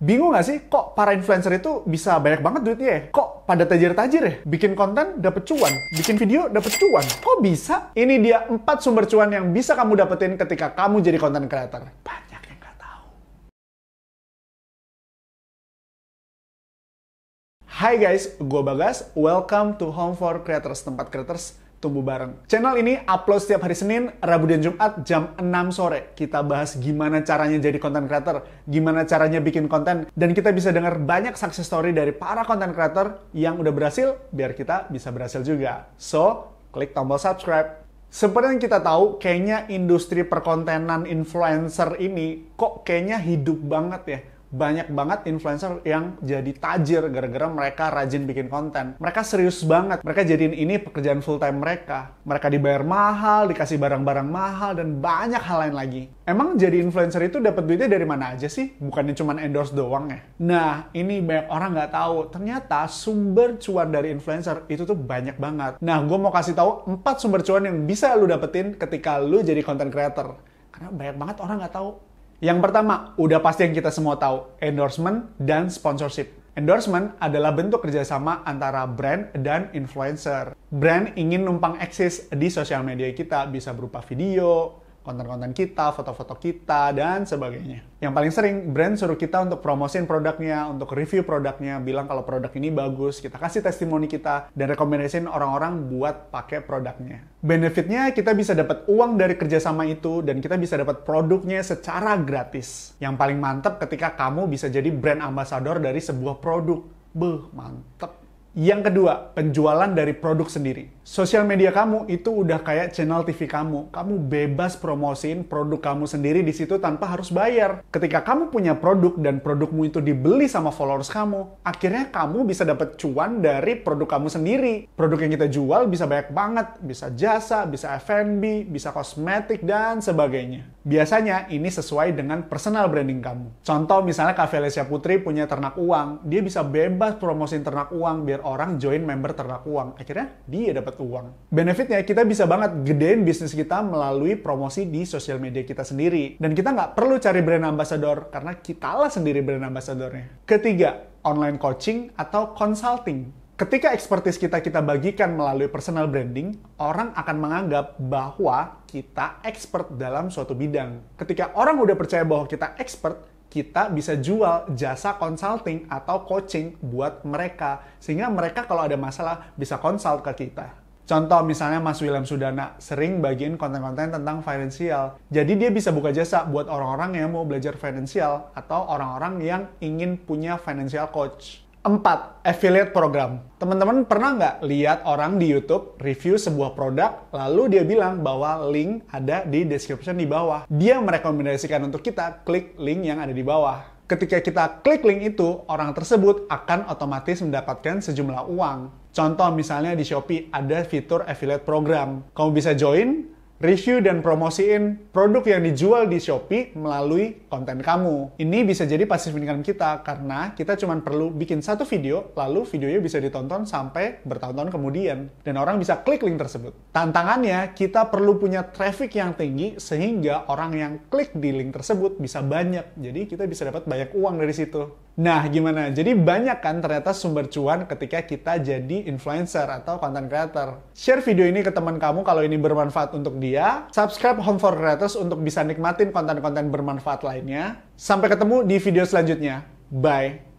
Bingung nggak sih, kok para influencer itu bisa banyak banget duitnya ya? Kok pada tajir-tajir ya? Bikin konten dapet cuan, bikin video dapet cuan. Kok bisa? Ini dia 4 sumber cuan yang bisa kamu dapetin ketika kamu jadi content creator. Banyak yang nggak tahu. Hai guys, gue Bagas. Welcome to Home for Creators, tempat creators tumbuh bareng. Channel ini upload setiap hari Senin, Rabu, dan Jumat jam 6 sore. Kita bahas gimana caranya jadi content creator, gimana caranya bikin konten, dan kita bisa dengar banyak success story dari para content creator yang udah berhasil, biar kita bisa berhasil juga. So, klik tombol subscribe. Seperti yang kita tahu, kayaknya industri perkontenan influencer ini kok kayaknya hidup banget ya. Banyak banget influencer yang jadi tajir gara-gara mereka rajin bikin konten. Mereka serius banget. Mereka jadiin ini pekerjaan full time mereka. Mereka dibayar mahal, dikasih barang-barang mahal, dan banyak hal lain lagi. Emang jadi influencer itu dapat duitnya dari mana aja sih? Bukannya cuma endorse doang ya? Nah, ini banyak orang nggak tahu. Ternyata sumber cuan dari influencer itu tuh banyak banget. Nah, gue mau kasih tahu 4 sumber cuan yang bisa lu dapetin ketika lu jadi content creator. Karena banyak banget orang nggak tahu. Yang pertama, udah pasti yang kita semua tahu, endorsement dan sponsorship. Endorsement adalah bentuk kerjasama antara brand dan influencer. Brand ingin numpang eksis di sosial media kita, bisa berupa video, konten-konten kita, foto-foto kita, dan sebagainya. Yang paling sering, brand suruh kita untuk promosiin produknya, untuk review produknya, bilang kalau produk ini bagus, kita kasih testimoni kita, dan rekomendasiin orang-orang buat pakai produknya. Benefitnya, kita bisa dapat uang dari kerjasama itu, dan kita bisa dapat produknya secara gratis. Yang paling mantep ketika kamu bisa jadi brand ambassador dari sebuah produk. Beuh, mantep. Yang kedua, penjualan dari produk sendiri. Sosial media kamu itu udah kayak channel TV kamu. Kamu bebas promosiin produk kamu sendiri di situ tanpa harus bayar. Ketika kamu punya produk dan produkmu itu dibeli sama followers kamu, akhirnya kamu bisa dapat cuan dari produk kamu sendiri. Produk yang kita jual bisa banyak banget. Bisa jasa, bisa F&B, bisa kosmetik, dan sebagainya. Biasanya ini sesuai dengan personal branding kamu. Contoh misalnya Cafe Lesya Putri punya ternak uang. Dia bisa bebas promosiin ternak uang biar orang join member ternak uang. Akhirnya dia dapat uang. Benefitnya kita bisa banget gedein bisnis kita melalui promosi di sosial media kita sendiri. Dan kita nggak perlu cari brand ambassador karena kitalah sendiri brand ambassadornya. Ketiga, online coaching atau consulting. Ketika expertise kita bagikan melalui personal branding, orang akan menganggap bahwa kita expert dalam suatu bidang. Ketika orang udah percaya bahwa kita expert, kita bisa jual jasa consulting atau coaching buat mereka. Sehingga mereka kalau ada masalah bisa consult ke kita. Contoh misalnya Mas William Sudana sering bagiin konten-konten tentang finansial. Jadi dia bisa buka jasa buat orang-orang yang mau belajar finansial atau orang-orang yang ingin punya financial coach. 4. Affiliate program. Teman-teman pernah nggak lihat orang di YouTube review sebuah produk, lalu dia bilang bahwa link ada di description di bawah. Dia merekomendasikan untuk kita klik link yang ada di bawah. Ketika kita klik link itu, orang tersebut akan otomatis mendapatkan sejumlah uang. Contoh misalnya di Shopee ada fitur affiliate program. Kamu bisa join, review dan promosiin produk yang dijual di Shopee melalui konten kamu. Ini bisa jadi passive income kita karena kita cuma perlu bikin satu video, lalu videonya bisa ditonton sampai bertahun-tahun kemudian. Dan orang bisa klik link tersebut. Tantangannya, kita perlu punya traffic yang tinggi sehingga orang yang klik di link tersebut bisa banyak. Jadi kita bisa dapat banyak uang dari situ. Nah, gimana? Jadi banyak kan ternyata sumber cuan ketika kita jadi influencer atau content creator. Share video ini ke teman kamu kalau ini bermanfaat untuk dia. Subscribe Home for Creators untuk bisa nikmatin konten-konten bermanfaat lainnya. Sampai ketemu di video selanjutnya. Bye!